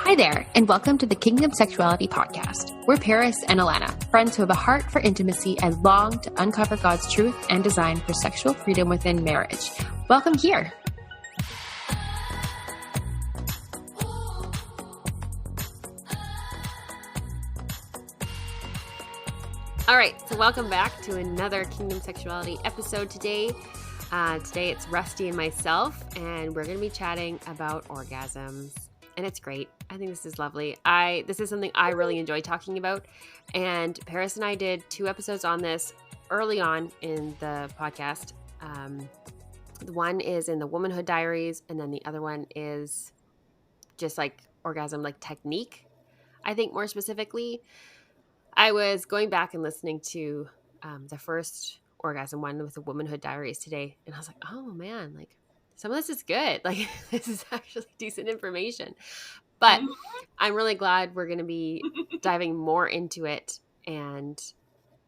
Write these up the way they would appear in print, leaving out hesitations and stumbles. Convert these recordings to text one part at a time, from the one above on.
Hi there, and welcome to the Kingdom Sexuality podcast. We're Paris and Alana, friends who have a heart for intimacy and long to uncover God's truth and design for sexual freedom within marriage. Welcome here. All right, so welcome back to another Kingdom Sexuality episode today. Today it's Rusty and myself, and we're going to be chatting about orgasms. And it's great. I think this is lovely. This is something I really enjoy talking about. And Paris and I did 2 episodes on this early on in the podcast. The one is in the Womanhood Diaries, and then the other one is just like orgasm, like technique. I think more specifically, I was going back and listening to the first orgasm one with the Womanhood Diaries today. And I was like, oh man, like some of this is good. Like this is actually decent information. But I'm really glad we're going to be diving more into it and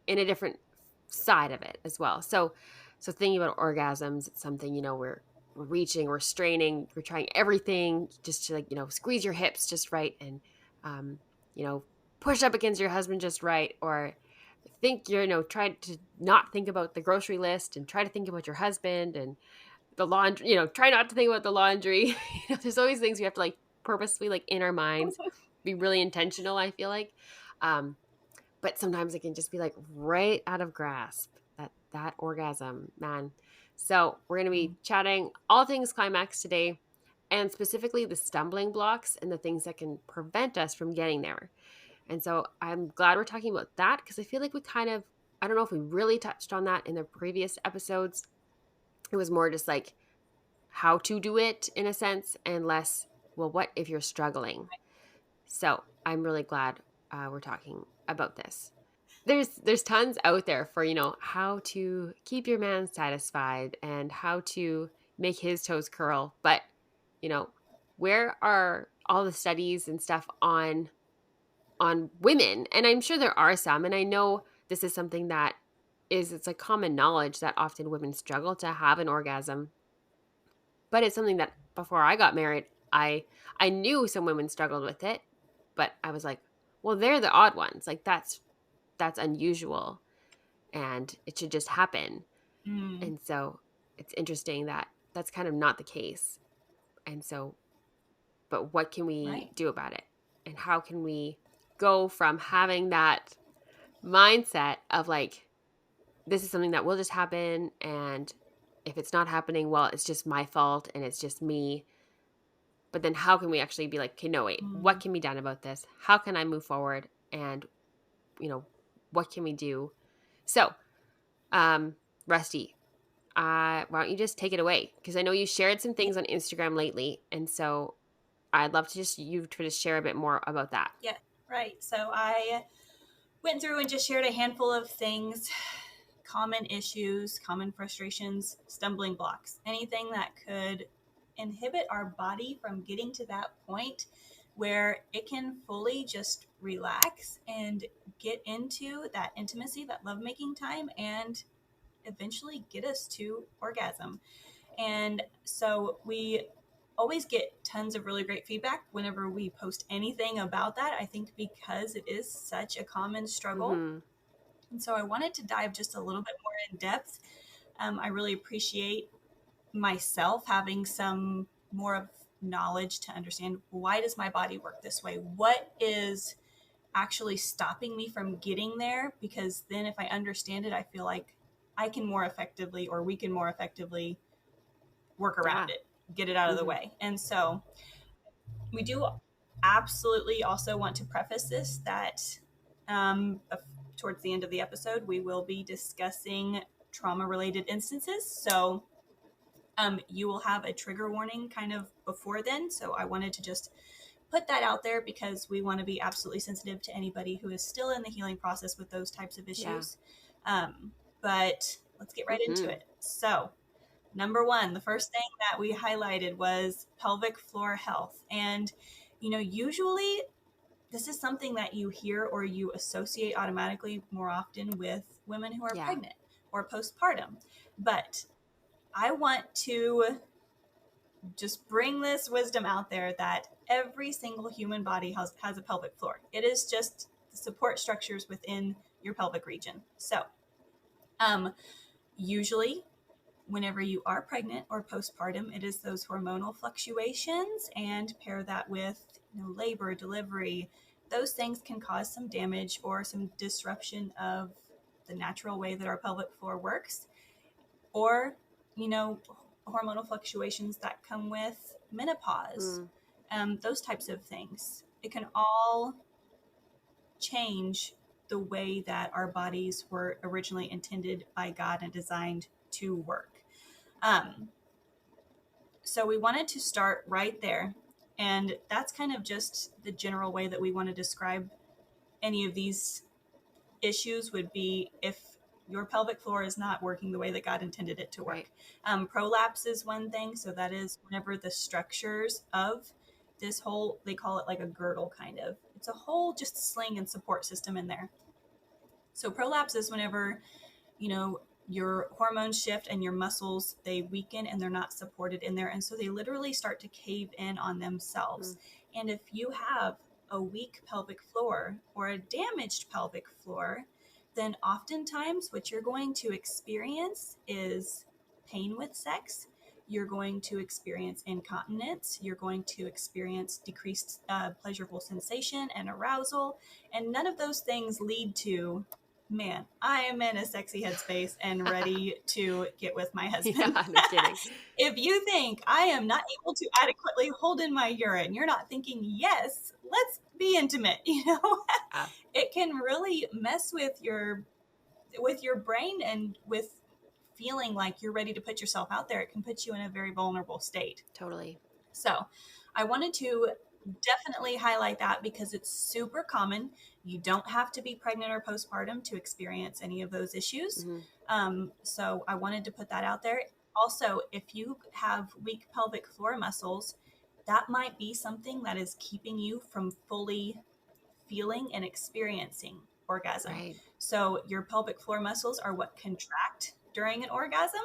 in a different side of it as well. So thinking about orgasms, it's something, we're reaching, we're straining, we're trying everything just to squeeze your hips just right. And, push up against your husband just right. Or think try to not think about the grocery list and try to think about your husband and the laundry, try not to think about the laundry. There's always things we have to purposely in our minds be really intentional, I feel like. But sometimes it can just be right out of grasp, that orgasm, man. So we're going to be chatting all things climax today, and specifically the stumbling blocks and the things that can prevent us from getting there. And so I'm glad we're talking about that, because I feel like we I don't know if we really touched on that in the previous episodes. It was more just how to do it in a sense, and less, well, what if you're struggling? So I'm really glad we're talking about this. There's tons out there for, how to keep your man satisfied and how to make his toes curl. But, where are all the studies and stuff on women? And I'm sure there are some. And I know this is something that it's common knowledge that often women struggle to have an orgasm. But it's something that before I got married, I knew some women struggled with it, but I was like, well, they're the odd ones. That's unusual and it should just happen. And so it's interesting that that's kind of not the case. And so, but what can we do about it? And how can we go from having that mindset of this is something that will just happen, and if it's not happening, well, it's just my fault and it's just me. But then how can we actually be okay, no, wait, what can be done about this? How can I move forward? And, what can we do? So, Rusty, why don't you just take it away? Because I know you shared some things on Instagram lately. And so I'd love to you to just share a bit more about that. Yeah, right. So I went through and just shared a handful of things, common issues, common frustrations, stumbling blocks, anything that could inhibit our body from getting to that point where it can fully just relax and get into that intimacy, that lovemaking time, and eventually get us to orgasm. And so we always get tons of really great feedback whenever we post anything about that, I think because it is such a common struggle. And so I wanted to dive just a little bit more in depth. I really appreciate myself having some more of knowledge to understand, why does my body work this way? What is actually stopping me from getting there? Because then if I understand it, I feel like I can more effectively, or we can more effectively work around it, get it out of the way. And so we do absolutely also want to preface this that towards the end of the episode, we will be discussing trauma-related instances. So you will have a trigger warning kind of before then. So I wanted to just put that out there because we want to be absolutely sensitive to anybody who is still in the healing process with those types of issues. But let's get right into it. So number 1, the first thing that we highlighted was pelvic floor health. And, usually this is something that you hear or you associate automatically more often with women who are pregnant or postpartum. But I want to just bring this wisdom out there that every single human body has a pelvic floor. It is just the support structures within your pelvic region. So, usually, whenever you are pregnant or postpartum, it is those hormonal fluctuations, and pair that with labor, delivery. Those things can cause some damage or some disruption of the natural way that our pelvic floor works, or hormonal fluctuations that come with menopause, those types of things. It can all change the way that our bodies were originally intended by God and designed to work. So we wanted to start right there. And that's kind of just the general way that we want to describe any of these issues would be if your pelvic floor is not working the way that God intended it to work. Right. Prolapse is one thing. So that is whenever the structures of this whole, they call it like a girdle kind of. It's a whole just sling and support system in there. So prolapse is whenever, your hormones shift and your muscles, they weaken and they're not supported in there. And so they literally start to cave in on themselves. And if you have a weak pelvic floor or a damaged pelvic floor, then oftentimes what you're going to experience is pain with sex. You're going to experience incontinence. You're going to experience decreased pleasurable sensation and arousal. And none of those things lead to, man, I am in a sexy headspace and ready to get with my husband. Yeah, no kidding. If you think I am not able to adequately hold in my urine, you're not thinking, yes, let's be intimate. It can really mess with your brain, and with feeling like you're ready to put yourself out there. It can put you in a very vulnerable state. Totally. So I wanted to definitely highlight that because it's super common. You don't have to be pregnant or postpartum to experience any of those issues. So I wanted to put that out there. Also, if you have weak pelvic floor muscles, that might be something that is keeping you from fully feeling and experiencing orgasm. Right. So your pelvic floor muscles are what contract during an orgasm.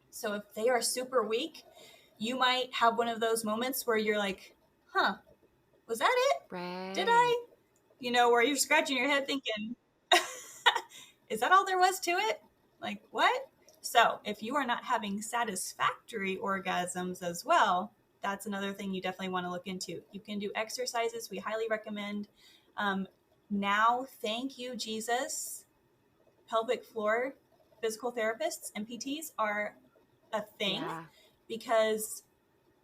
So if they are super weak, you might have one of those moments where you're like, was that it? Right. Did I? Where you're scratching your head thinking, is that all there was to it? Like, what? So if you are not having satisfactory orgasms as well, that's another thing you definitely want to look into. You can do exercises. We highly recommend. Now, thank you, Jesus, pelvic floor physical therapists and PTs are a thing. Yeah. Because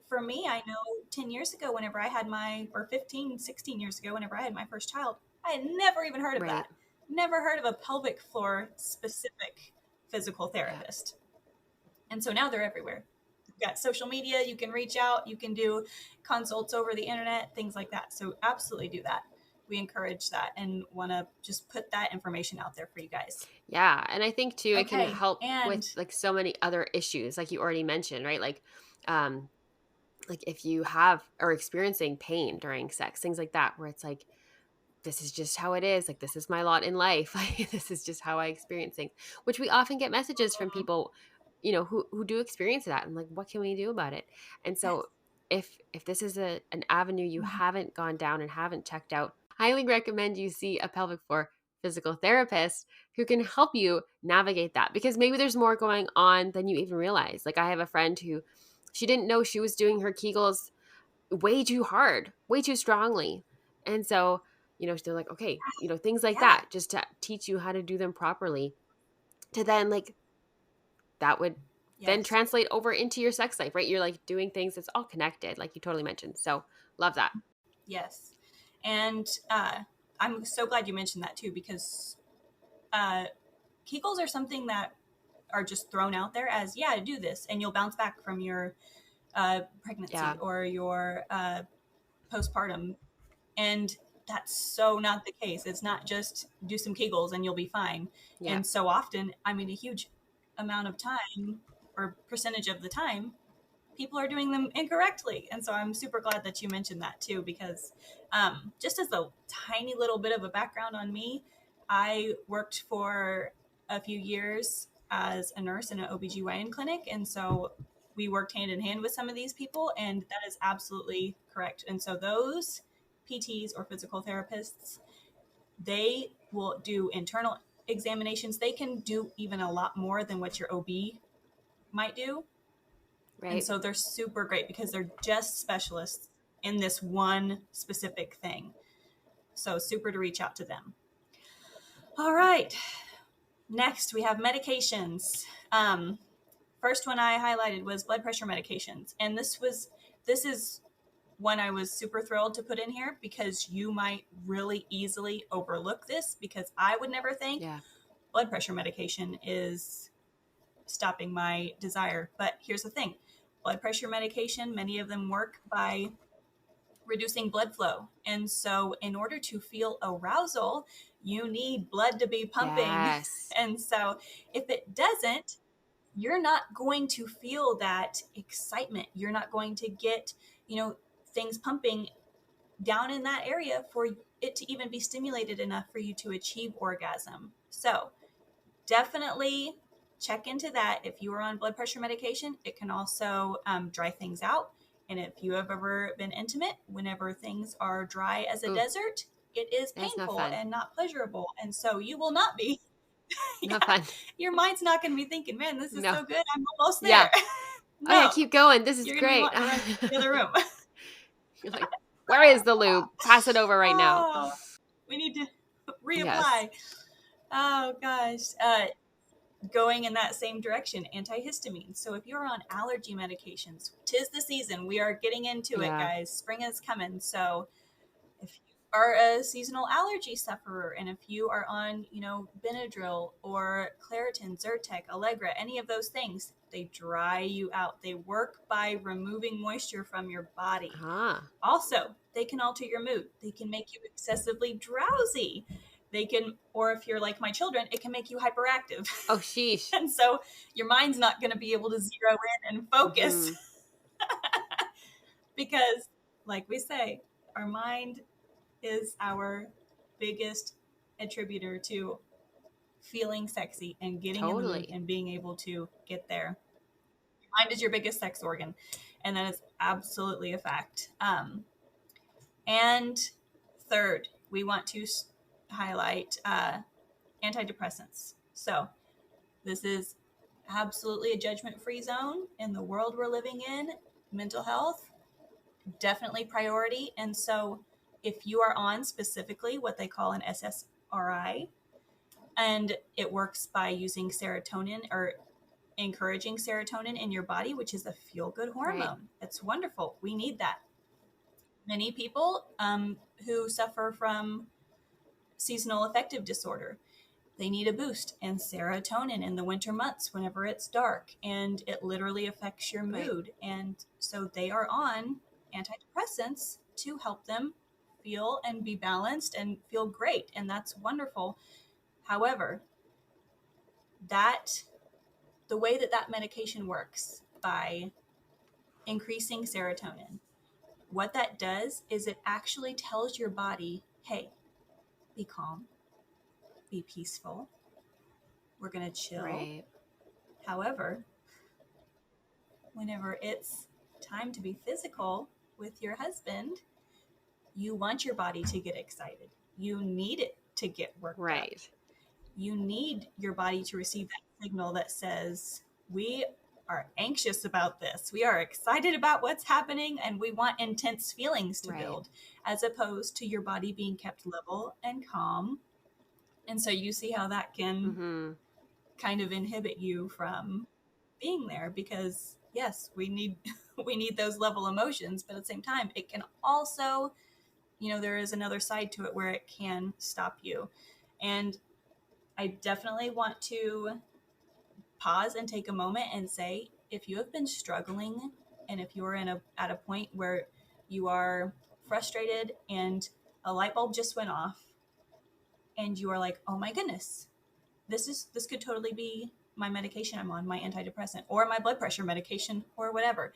for me, I know 10 years ago, whenever I had or 15, 16 years ago, whenever I had my first child, I had never even heard of that. Never heard of a pelvic floor specific physical therapist. Yeah. And so now they're everywhere. You've got social media, you can reach out, you can do consults over the internet, things like that. So absolutely do that. We encourage that and want to just put that information out there for you guys. Yeah. And I think too, it can help with like so many other issues, like you already mentioned, right? Like if you have or experiencing pain during sex, things like that, where it's like, this is just how it is. Like, this is my lot in life. Like, this is just how I experience things, which we often get messages from people, who do experience that. And like, what can we do about it? And so if this is an avenue you haven't gone down and haven't checked out, highly recommend you see a pelvic floor physical therapist who can help you navigate that, because maybe there's more going on than you even realize. Like, I have a friend who, she didn't know she was doing her Kegels way too hard, way too strongly. And so, they're like, okay, things like that, just to teach you how to do them properly, to then like, that would then translate over into your sex life, right? You're like doing things that's all connected, like you totally mentioned. So love that. Yes. And I'm so glad you mentioned that too, because Kegels are something that are just thrown out there as, do this and you'll bounce back from your pregnancy or your postpartum. And that's so not the case. It's not just do some Kegels and you'll be fine. Yeah. And so often, a huge amount of time or percentage of the time, people are doing them incorrectly. And so I'm super glad that you mentioned that too, because just as a tiny little bit of a background on me, I worked for a few years as a nurse in an OBGYN clinic. And so we worked hand in hand with some of these people, and that is absolutely correct. And so those PTs or physical therapists, they will do internal examinations. They can do even a lot more than what your OB might do. Right. And so they're super great because they're just specialists in this one specific thing. So super to reach out to them. All right. Next, we have medications. First one I highlighted was blood pressure medications. And this is one I was super thrilled to put in here because you might really easily overlook this, because I would never think blood pressure medication is stopping my desire. But here's the thing. Blood pressure medication, many of them work by reducing blood flow. And so in order to feel arousal, you need blood to be pumping. Yes. And so if it doesn't, you're not going to feel that excitement. You're not going to get, things pumping down in that area for it to even be stimulated enough for you to achieve orgasm. So definitely check into that. If you are on blood pressure medication, it can also dry things out. And if you have ever been intimate, whenever things are dry as a desert, it is painful and not pleasurable. And so you will not be. Not fun. Your mind's not going to be thinking, man, this is so good. I'm almost there. Yeah. No. Oh, yeah, keep going. This is You're great. You're going to run to the other room. You're like, where is the lube? Pass it over right now. We need to reapply. Yes. Oh, gosh. Going in that same direction, antihistamines. So if you're on allergy medications, 'tis the season. We are getting into it, guys. Spring is coming. So if you are a seasonal allergy sufferer, and if you are on, Benadryl or Claritin, Zyrtec, Allegra, any of those things, they dry you out. They work by removing moisture from your body. Also, they can alter your mood. They can make you excessively drowsy. They can, or if you're like my children, it can make you hyperactive. Oh, sheesh. And so your mind's not going to be able to zero in and focus. Because, like we say, our mind is our biggest attributor to feeling sexy and getting in the mood and being able to get there. Your mind is your biggest sex organ, and that is absolutely a fact. And third, we want to highlight antidepressants. So this is absolutely a judgment-free zone in the world we're living in. Mental health, definitely priority. And so if you are on specifically what they call an SSRI, and it works by using serotonin or encouraging serotonin in your body, which is a feel-good hormone. It's wonderful. We need that. Many people who suffer from seasonal affective disorder, they need a boost in serotonin in the winter months whenever it's dark, and it literally affects your mood. And so they are on antidepressants to help them feel and be balanced and feel great, and that's wonderful. However, the way that medication works by increasing serotonin, what that does is it actually tells your body, hey, be calm, be peaceful, we're going to chill. However, whenever it's time to be physical with your husband, you want your body to get excited. You need it to get worked up. You need your body to receive that signal that says, we are anxious about this. We are excited about what's happening, and we want intense feelings to build, as opposed to your body being kept level and calm. And so you see how that can kind of inhibit you from being there, because yes, we need those level emotions, but at the same time, it can also, there is another side to it where it can stop you. And I definitely want to pause and take a moment and say, if you have been struggling, and if you're at a point where you are frustrated and a light bulb just went off, and you are like, oh my goodness, this could totally be my medication I'm on, my antidepressant, or my blood pressure medication, or whatever.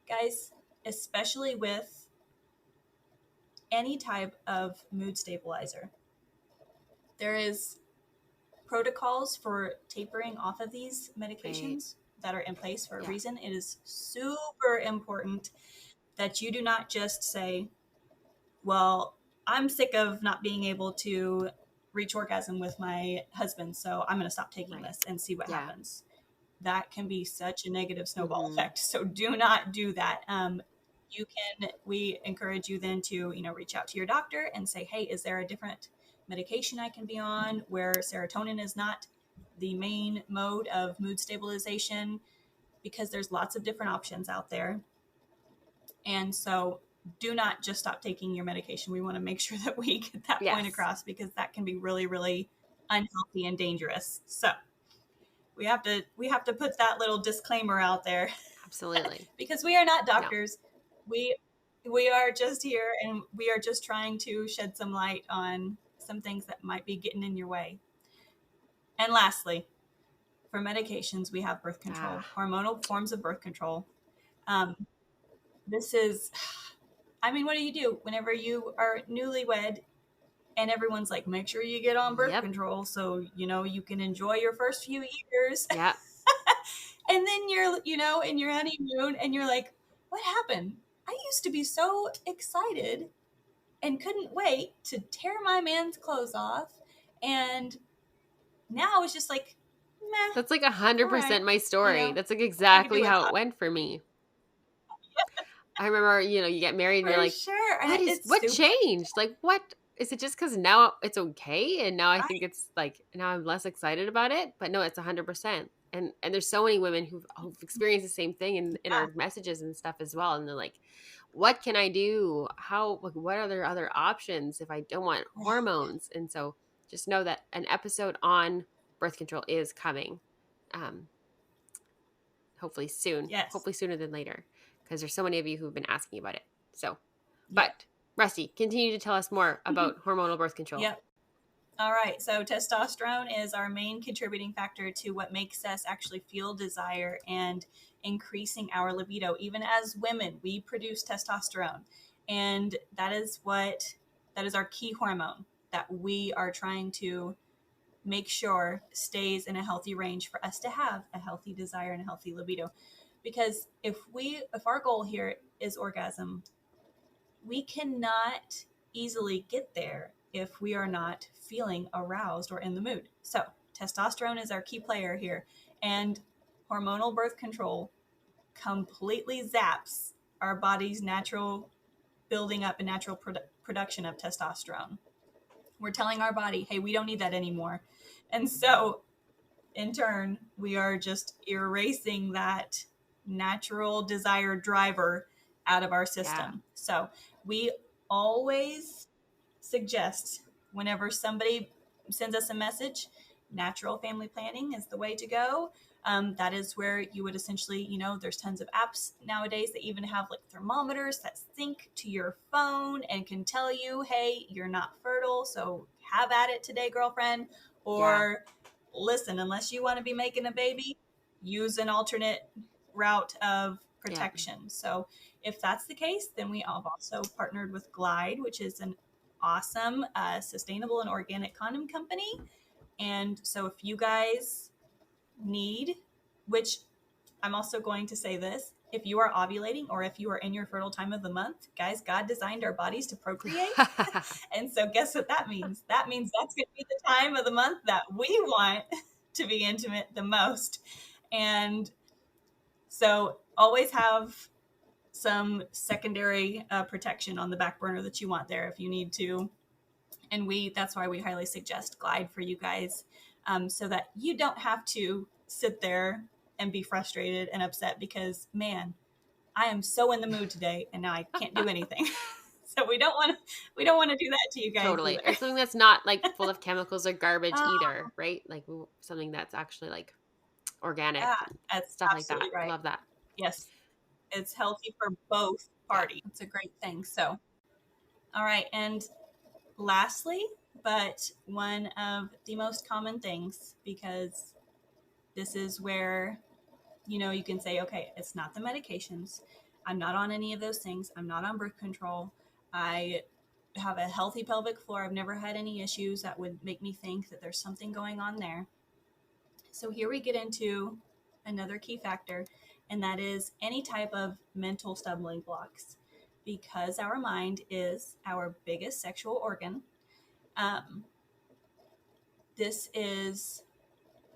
Guys, especially with any type of mood stabilizer, there is protocols for tapering off of these medications that are in place for a Yeah. reason. It is super important that you do not just say, well, I'm sick of not being able to reach orgasm with my husband, so I'm going to stop taking Right. this and see what Yeah. happens. That can be such a negative snowball Mm-hmm. effect. So do not do that. We encourage you then to, reach out to your doctor and say, hey, is there a different medication I can be on where serotonin is not the main mode of mood stabilization? Because there's lots of different options out there. And so do not just stop taking your medication. We want to make sure that we get that point Yes. across, because that can be really, really unhealthy and dangerous. So we have to put that little disclaimer out there. Absolutely. Because we are not No. doctors. We are just here, and we are just trying to shed some light on some things that might be getting in your way. And lastly, for medications, we have birth control, hormonal forms of birth control. This is, I mean, what do you do whenever you are newlywed and everyone's like, make sure you get on birth Yep. control so, you can enjoy your first few years. Yep. And then you're, in your honeymoon and you're like, what happened? I used to be so excited and couldn't wait to tear my man's clothes off. And now it's just like, meh, That's like all right. 100% my story. That's like I could do exactly how it without. went for me. I remember, you get married and you're For like, sure. And it's what super changed? Like, what is it just because now it's okay? And now I think right. it's like, now I'm less excited about it, but no, it's 100%. And there's so many women who've experienced the same thing in Yeah. our messages and stuff as well. And they're like, what can I do? What are there other options if I don't want hormones? And so just know that an episode on birth control is coming. Um, Yes. hopefully sooner than later, because there's so many of you who've been asking about it. So, Yep. but Rusty, continue to tell us more about hormonal birth control. Yep. All right. So testosterone is our main contributing factor to what makes us actually feel desire and increasing our libido. Even as women, we produce testosterone. And that is our key hormone that we are trying to make sure stays in a healthy range for us to have a healthy desire and a healthy libido. Because if our goal here is orgasm, we cannot easily get there if we are not feeling aroused or in the mood. So, testosterone is our key player here, and hormonal birth control completely zaps our body's natural building up and natural production of testosterone. We're telling our body, hey, we don't need that anymore. And so, in turn, we are just erasing that natural desire driver out of our system. Yeah. So we always suggest, whenever somebody sends us a message, natural family planning is the way to go. That is where you would essentially, there's tons of apps nowadays that even have like thermometers that sync to your phone and can tell you, hey, you're not fertile, so have at it today, girlfriend. Or listen, unless you want to be making a baby, use an alternate route of Yeah. protection. So if that's the case, then we have also partnered with Glide, which is an awesome, sustainable and organic condom company. And so if you guys need, which I'm also going to say this, if you are ovulating or if you are in your fertile time of the month, guys, God designed our bodies to procreate. And so guess what that means? That means that's going to be the time of the month that we want to be intimate the most. And so always have some secondary protection on the back burner that you want there if you need to. And that's why we highly suggest Glide for you guys, so that you don't have to sit there and be frustrated and upset because, man, I am so in the mood today and now I can't do anything. So we don't want to do that to you guys Totally. either. Or something that's not like full of chemicals or garbage either, right? Like something that's actually like organic Yeah, and that's stuff like that. absolutely right. Love that. Yes, it's healthy for both Yeah. parties. It's a great thing. So, all right. And lastly, but one of the most common things, because this is where, you can say, okay, it's not the medications. I'm not on any of those things. I'm not on birth control. I have a healthy pelvic floor. I've never had any issues that would make me think that there's something going on there. So here we get into another key factor, and that is any type of mental stumbling blocks. Because our mind is our biggest sexual organ, um, this is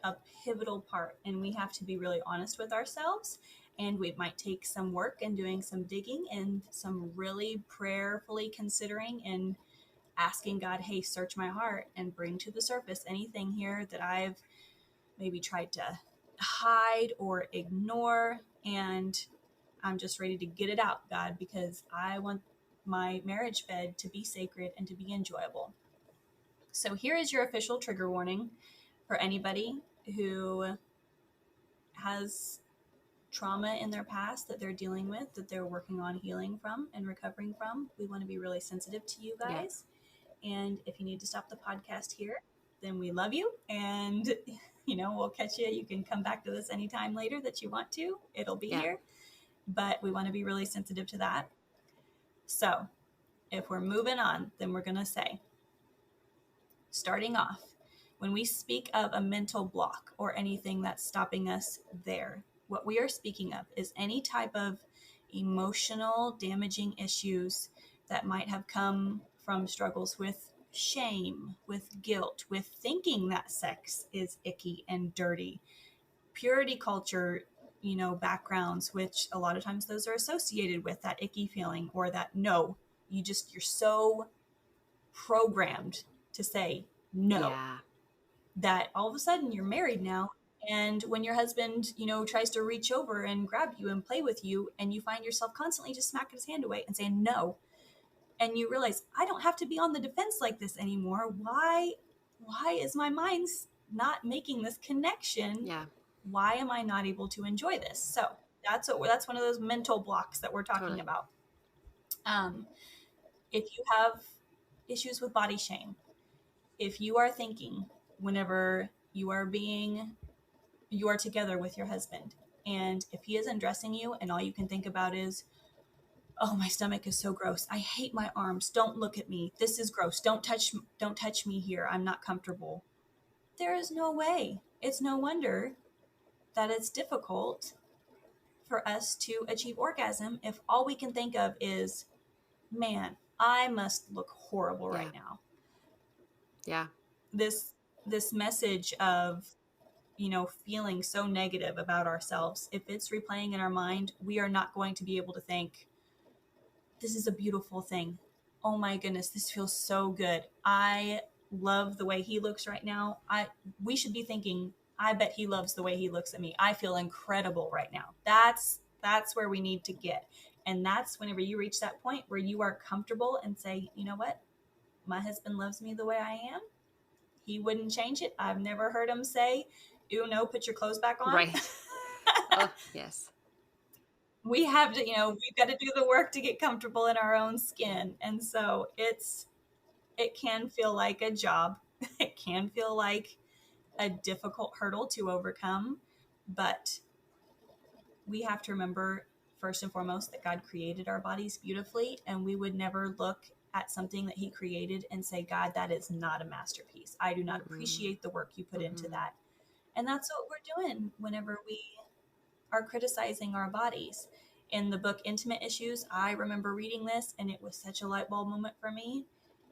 a pivotal part, and we have to be really honest with ourselves. And we might take some work and doing some digging and some really prayerfully considering and asking God, hey, search my heart and bring to the surface anything here that I've maybe tried to hide or ignore. And I'm just ready to get it out, God, because I want my marriage bed to be sacred and to be enjoyable. So here is your official trigger warning for anybody who has trauma in their past that they're dealing with, that they're working on healing from and recovering from. We want to be really sensitive to you guys. Yeah. And if you need to stop the podcast here, then we love you. And, we'll catch you. You can come back to this anytime later that you want to. It'll be here. But we want to be really sensitive to that. So if we're moving on, then we're going to say, starting off, when we speak of a mental block or anything that's stopping us there, what we are speaking of is any type of emotional damaging issues that might have come from struggles with shame, with guilt, with thinking that sex is icky and dirty, purity culture, backgrounds, which a lot of times those are associated with that icky feeling, or that no, you're so programmed to say no. Yeah. That all of a sudden you're married now, and when your husband tries to reach over and grab you and play with you, and you find yourself constantly just smacking his hand away and saying no, and you realize, I don't have to be on the defense like this anymore. Why is my mind not making this connection? Yeah. Why am I not able to enjoy this? So that's one of those mental blocks that we're talking about. If you have issues with body shame, if you are thinking whenever you are together with your husband, and if he is undressing you and all you can think about is, oh, my stomach is so gross, I hate my arms, don't look at me, this is gross, don't touch me here, I'm not comfortable, there is no way. It's no wonder that it's difficult for us to achieve orgasm if all we can think of is, man, I must look horrible right now. Yeah. This message of feeling so negative about ourselves, if it's replaying in our mind, we are not going to be able to think, this is a beautiful thing. Oh my goodness, this feels so good. I love the way he looks right now. We should be thinking, I bet he loves the way he looks at me. I feel incredible right now. That's where we need to get. And that's whenever you reach that point where you are comfortable and say, you know what? My husband loves me the way I am. He wouldn't change it. I've never heard him say, "Ew, no, put your clothes back on." Right. Oh, yes. We have to, we've got to do the work to get comfortable in our own skin. And so it can feel like a job. It can feel like a difficult hurdle to overcome, but we have to remember, first and foremost, that God created our bodies beautifully, and we would never look at something that he created and say, God, that is not a masterpiece. I do not appreciate the work you put into that. And that's what we're doing whenever we are criticizing our bodies. In the book Intimate Issues, I remember reading this, and it was such a light bulb moment for me.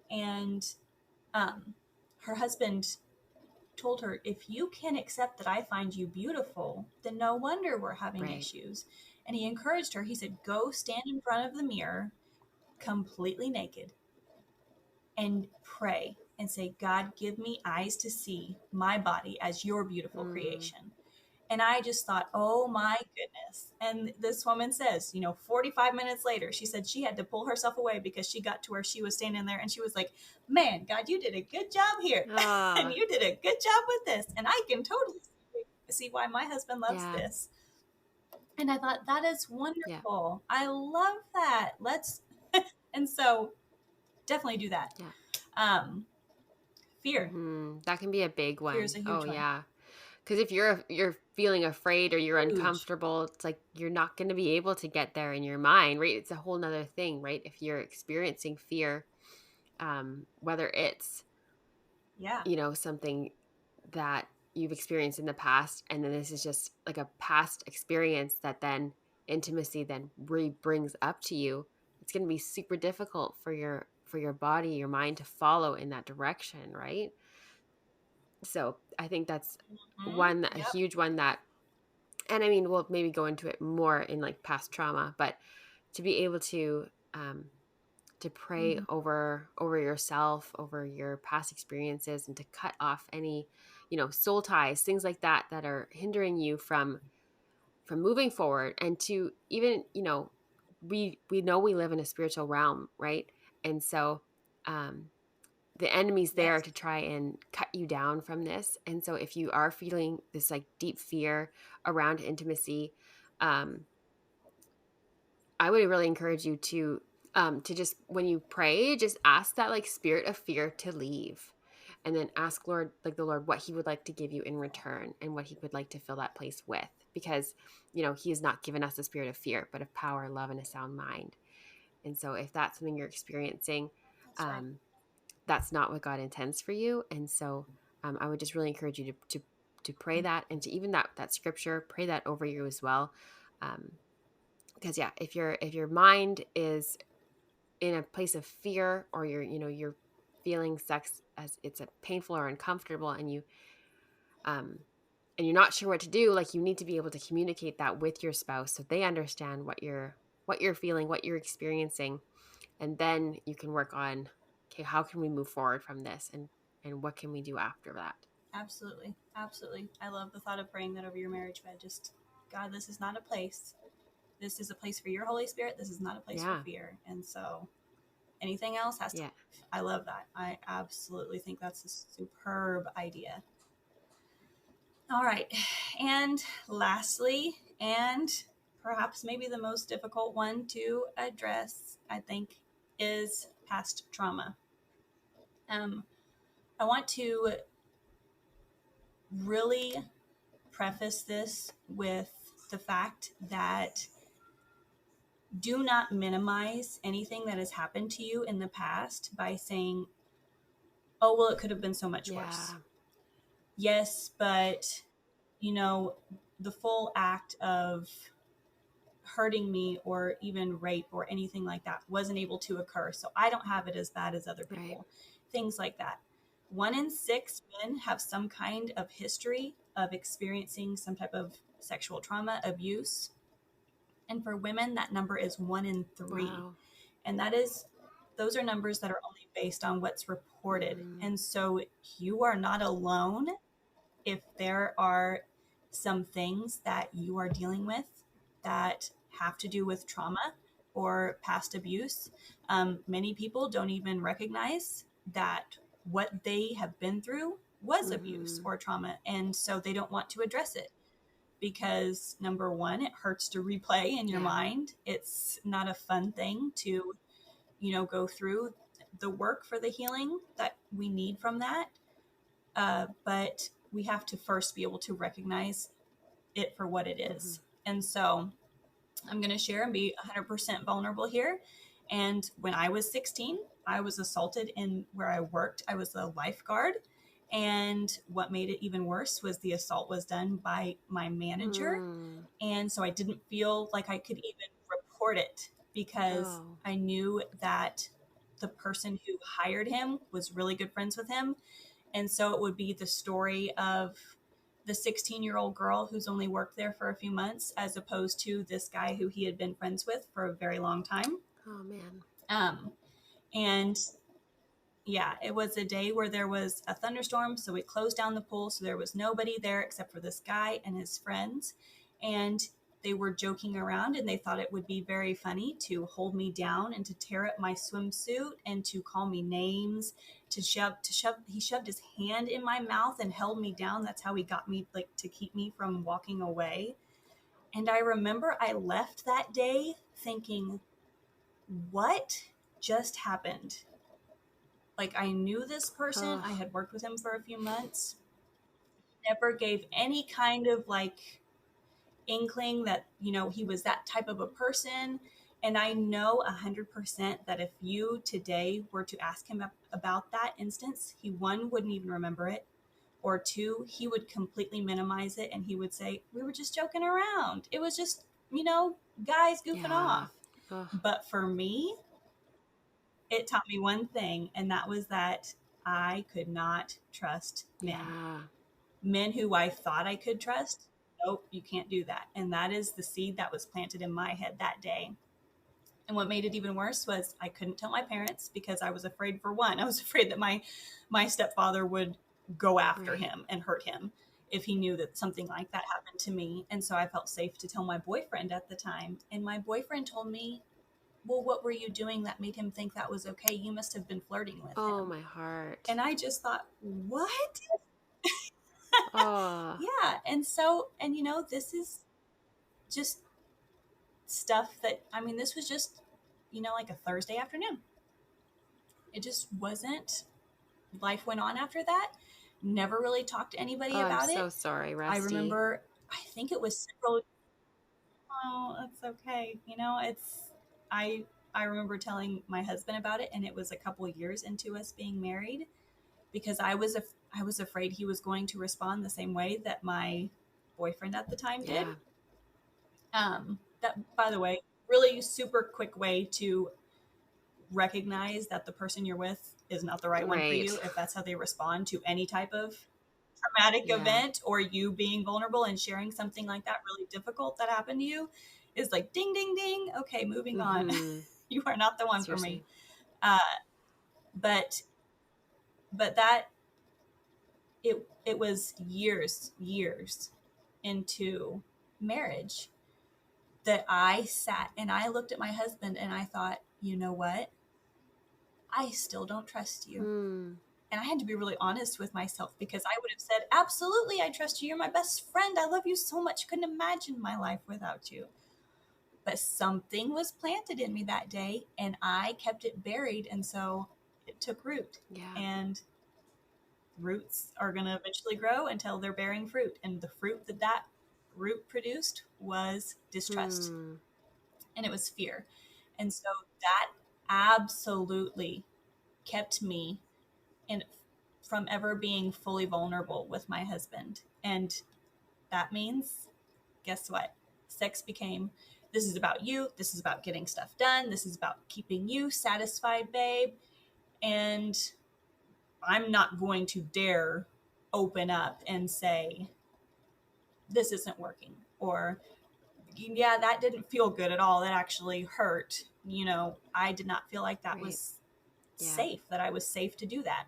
And her husband told her, if you can accept that I find you beautiful, then no wonder we're having issues. And he encouraged her. He said, go stand in front of the mirror completely naked and pray and say, God, give me eyes to see my body as your beautiful creation. And I just thought, oh my goodness. And this woman says, 45 minutes later, she said she had to pull herself away because she got to where she was standing there and she was like, man, God, you did a good job here. And you did a good job with this. And I can totally see why my husband loves this. And I thought, that is wonderful. Yeah. I love that. And so definitely do that. Yeah. Fear. That can be a big one. Fear is a huge one. Yeah. Because if you're feeling afraid or you're uncomfortable, it's like you're not going to be able to get there in your mind, right? It's a whole nother thing, right? If you're experiencing fear, whether it's, something that you've experienced in the past, and then this is just like a past experience that then intimacy then brings up to you, it's going to be super difficult for your body, your mind to follow in that direction, right? So I think that's a Yep. huge one that, and I mean, we'll maybe go into it more in like past trauma, but to be able um, to pray Mhm. over yourself, over your past experiences, and to cut off any, soul ties, things like that that are hindering you from moving forward, and to even, we know we live in a spiritual realm, right? And so um the enemy's there Yes. to try and cut you down from this. And so if you are feeling this like deep fear around intimacy, um I would really encourage you to just, when you pray, just ask that like spirit of fear to leave, and then ask the Lord what he would like to give you in return, and what he would like to fill that place with, because he has not given us a spirit of fear, but of power, love, and a sound mind. And so if that's something you're experiencing, That's right. um that's not what God intends for you. And so I would just really encourage you to pray that, and to even that scripture, pray that over you as well. Because yeah, if your mind is in a place of fear, or you're feeling sex as it's a painful or uncomfortable, um and you're not sure what to do, like, you need to be able to communicate that with your spouse so they understand what you're feeling, what you're experiencing, and then you can work on, okay, how can we move forward from this, and what can we do after that. Absolutely. Absolutely. I love the thought of praying that over your marriage bed. Just, God, this is not a place. This is a place for your Holy Spirit. This is not a place for Yeah. fear. And so anything else has to Yeah. leave. I love that. I absolutely think that's a superb idea. All right. And lastly, and perhaps maybe the most difficult one to address, I think, is past trauma. Um, I want to really preface this with the fact that do not minimize anything that has happened to you in the past by saying, oh, well, it could have been so much worse. Yeah. Yes, but, you know, the full act of hurting me or even rape or anything like that wasn't able to occur. So I don't have it as bad as other Right. people. Things like that. 1 in 6 men have some kind of history of experiencing some type of sexual trauma, abuse. And for women, that number is 1 in 3. Wow. And those are numbers that are only based on what's reported. Mm. And so you are not alone if there are some things that you are dealing with that have to do with trauma or past abuse. Many people don't even recognize that what they have been through was abuse Mm-hmm. or trauma. And so they don't want to address it because, number one, it hurts to replay in your Yeah. mind. It's not a fun thing to, go through the work for the healing that we need from that. But we have to first be able to recognize it for what it Mm-hmm. is. And so I'm going to share and be 100% vulnerable here. And when I was 16, I was assaulted in where I worked. I was a lifeguard. And what made it even worse was the assault was done by my manager. Mm. And so I didn't feel like I could even report it because Oh. I knew that the person who hired him was really good friends with him. And so it would be the story of the 16-year-old girl who's only worked there for a few months, as opposed to this guy who he had been friends with for a very long time. Oh man. Um, and yeah, it was a day where there was a thunderstorm. So we closed down the pool. So there was nobody there except for this guy and his friends. And they were joking around and they thought it would be very funny to hold me down and to tear up my swimsuit and to call me names, to shove. He shoved his hand in my mouth and held me down. That's how he got me, like, to keep me from walking away. And I remember I left that day thinking, what just happened? Like, I knew this person, I Oh. had worked with him for a few months, never gave any kind of like inkling that, he was that type of a person. And I know 100% that if you today were to ask him about that instance, he, one, wouldn't even remember it, or two, he would completely minimize it and he would say, we were just joking around. It was just, guys goofing off. Ugh. But for me, it taught me one thing, and that was that I could not trust men. Yeah. Men who I thought I could trust, nope, you can't do that. And that is the seed that was planted in my head that day. And what made it even worse was I couldn't tell my parents because I was afraid, for one, I was afraid that my stepfather would go after him and hurt him if he knew that something like that happened to me. And so I felt safe to tell my boyfriend at the time. And my boyfriend told me, well, what were you doing that made him think that was okay? You must have been flirting with him. Oh, my heart. And I just thought, what? Oh. Yeah. And so, this is just stuff that, this was just, like a Thursday afternoon. It just wasn't. Life went on after that. Never really talked to anybody about it. I'm so sorry, Rusty. I remember, I think it was several. Oh, that's okay. I remember telling my husband about it, and it was a couple years into us being married because I was afraid he was going to respond the same way that my boyfriend at the time did. That, by the way, really super quick way to recognize that the person you're with is not the right one for you if that's how they respond to any type of traumatic event, or you being vulnerable and sharing something like that really difficult that happened to you is like ding ding ding, okay, moving on. You are not the one for me. But that it was years into marriage that I sat and I looked at my husband and I thought, you know what? I still don't trust you. And I had to be really honest with myself because I would have said, absolutely, I trust you. You're my best friend. I love you so much. Couldn't imagine my life without you. But something was planted in me that day and I kept it buried. And so it took root. Yeah. And roots are going to eventually grow until they're bearing fruit. And the fruit that root produced was distrust. And it was fear. And so that absolutely kept me from ever being fully vulnerable with my husband. And that means, guess what? Sex became, this is about you. This is about getting stuff done. This is about keeping you satisfied, babe. And I'm not going to dare open up and say, this isn't working. Or, yeah, that didn't feel good at all. That actually hurt. I did not feel like that was safe, that I was safe to do that.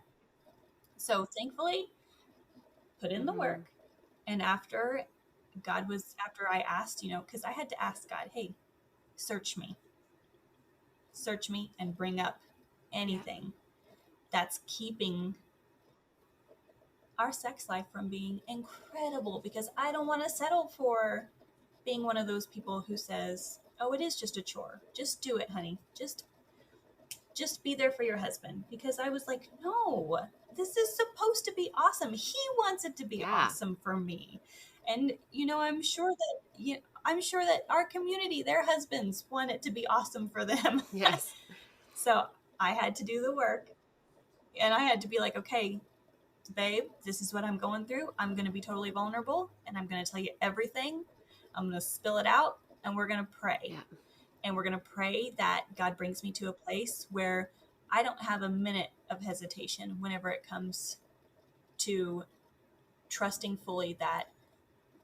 So thankfully, put in the work. And after I asked, because I had to ask God, hey, search me and bring up anything that's keeping our sex life from being incredible, because I don't want to settle for being one of those people who says, oh, it is just a chore. Just do it, honey. Just be there for your husband. Because I was like, no, this is supposed to be awesome. He wants it to be awesome for me. And, I'm sure that our community, their husbands want it to be awesome for them. Yes. So I had to do the work and I had to be like, okay, babe, this is what I'm going through. I'm going to be totally vulnerable and I'm going to tell you everything. I'm going to spill it out and we're going to pray. Yeah. And we're going to pray that God brings me to a place where I don't have a minute of hesitation whenever it comes to trusting fully that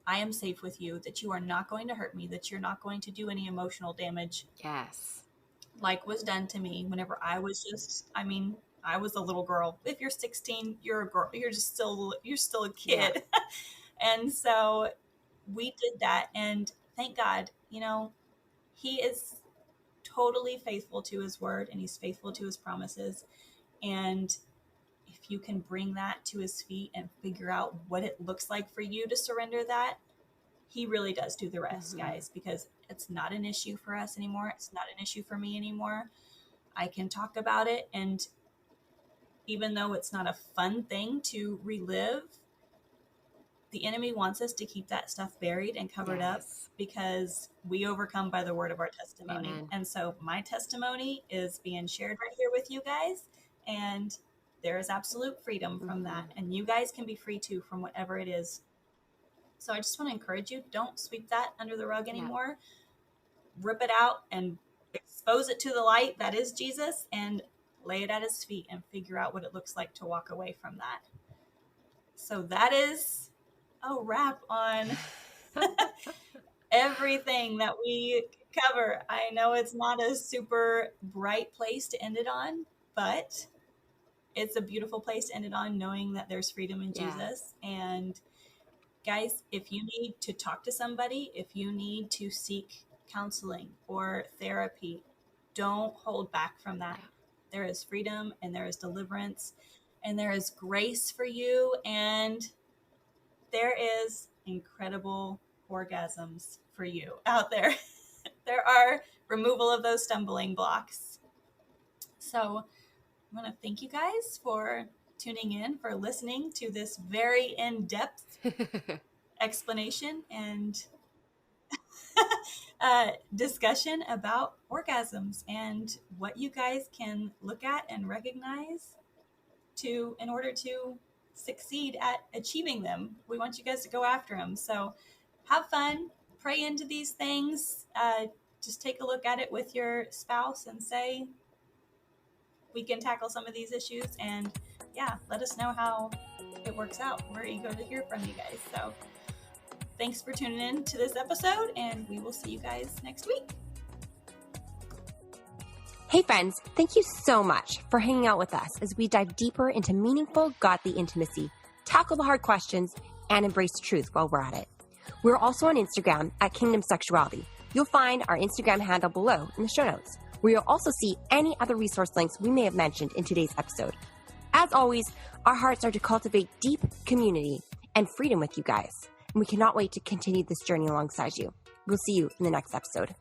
I am safe with you, that you are not going to hurt me, that you're not going to do any emotional damage. Yes. Like was done to me whenever I was I was a little girl. If you're 16, you're a girl. You're still a kid. Yeah. And so we did that. And thank God, he is totally faithful to his word and he's faithful to his promises. And if you can bring that to his feet and figure out what it looks like for you to surrender that, he really does do the rest, guys, because it's not an issue for us anymore. It's not an issue for me anymore. I can talk about it. And even though it's not a fun thing to relive, the enemy wants us to keep that stuff buried and covered up because we overcome by the word of our testimony. Amen. And so my testimony is being shared right here with you guys. And there is absolute freedom from that. And you guys can be free too from whatever it is. So I just want to encourage you, don't sweep that under the rug anymore. Rip it out and expose it to the light that is Jesus, and lay it at his feet and figure out what it looks like to walk away from that. So that is a wrap on everything that we cover. I know it's not a super bright place to end it on, but it's a beautiful place to end it on, knowing that there's freedom in Jesus. And guys, if you need to talk to somebody, if you need to seek counseling or therapy, don't hold back from that. There is freedom, and there is deliverance, and there is grace for you, and there is incredible orgasms for you out there. There are removal of those stumbling blocks. So I want to thank you guys for tuning in, for listening to this very in-depth explanation and discussion about orgasms and what you guys can look at and recognize in order to succeed at achieving them. We want you guys to go after them. So have fun, pray into these things. Just take a look at it with your spouse and say, we can tackle some of these issues, and let us know how it works out. We're eager to hear from you guys. So thanks for tuning in to this episode, and we will see you guys next week. Hey friends, thank you so much for hanging out with us as we dive deeper into meaningful, godly intimacy, tackle the hard questions, and embrace truth while we're at it. We're also on Instagram at Kingdom Sexuality. You'll find our Instagram handle below in the show notes, where you'll also see any other resource links we may have mentioned in today's episode. As always, our hearts are to cultivate deep community and freedom with you guys, and we cannot wait to continue this journey alongside you. We'll see you in the next episode.